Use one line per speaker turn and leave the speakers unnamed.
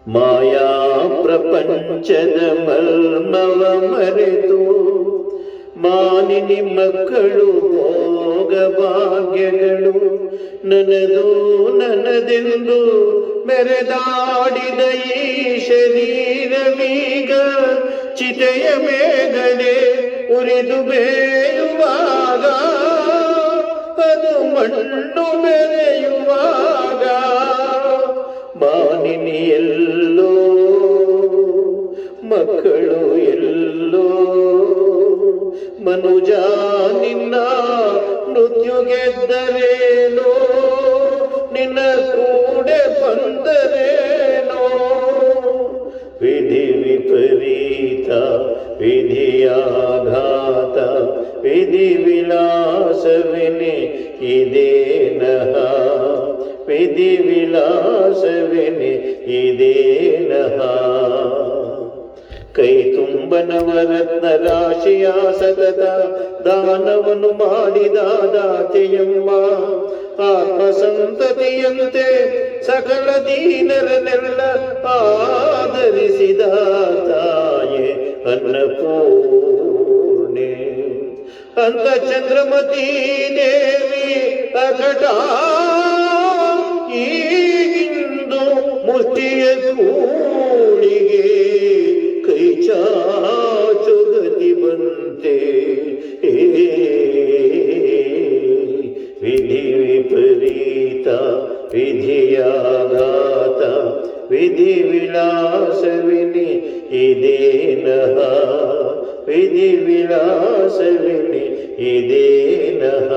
ಮಾಯಾ ಪ್ರಪಂಚದ ಮರ್ಮವ ಮರೆತು ಮಾನಿನಿ ಮಕ್ಕಳು ಭೋಗ ಭಾಗ್ಯಗಳು ನನದು ನನ್ನದೆಂದು ಮೆರೆದಾಡಿದ ಈ ಶರೀರವೀಗ ಚಿತೆಯ ಮೇಗಡೆ ಉರಿದು ಬೇಯುವಾಗ ಅದು ಮಣ್ಣು ಬೆರೆಯುವಾಗ ಮಾನಿನಿ ಎಲ್ಲೋ ಮಕ್ಕಳು ಎಲ್ಲೋ ಮನುಜ ನಿನ್ನ ಮೃತ್ಯು ಗೆದ್ದರೇನೋ ನಿನ್ನ ಕೂಡೆ ಬಂದರೇನೋ ವಿಧಿ ವಿಪರೀತ ವಿಧಿಯಾಘಾತ ವಿಧಿ ವಿಲಾಸವೆನೆ ಇದೇನಃ ವಿಧಿ ವಿಲಾಸವೆನೆ ಇದೇನಃ ಕೈ ತುಂಬ ನವರತ್ನ ರಾಶಿಯ ಸತತ ದಾನವನ್ನು ಮಾಡಿದ ದಾತೆಯಮ್ಮ ಆತ್ಮಸಂತತಿಯಂತೆ ಸಕಲ ದೀನರನ್ನೆಲ್ಲ ಆದರಿಸಿದ ತಾಯೆ ಅನ್ನಪೂರ್ಣೆ ಅಂತ ಚಂದ್ರಮತಿ ದೇವಿ ಅಘಟ ಈಗಿಂದು ಮುಷ್ಟಿಯ ಕೂಳಿಗೆ ಕೈ ಚಾಚುಗತಿ ಬಂತೆ ವಿಧಿ ವಿಪರೀತ ವಿಧಿಯಾಘಾತ ವಿಧಿ ವಿಲಾಸವಿನಿ ಇದೇನಃ ವಿಧಿ ವಿಲಾಸವಿನಿ ಇದೇನಃ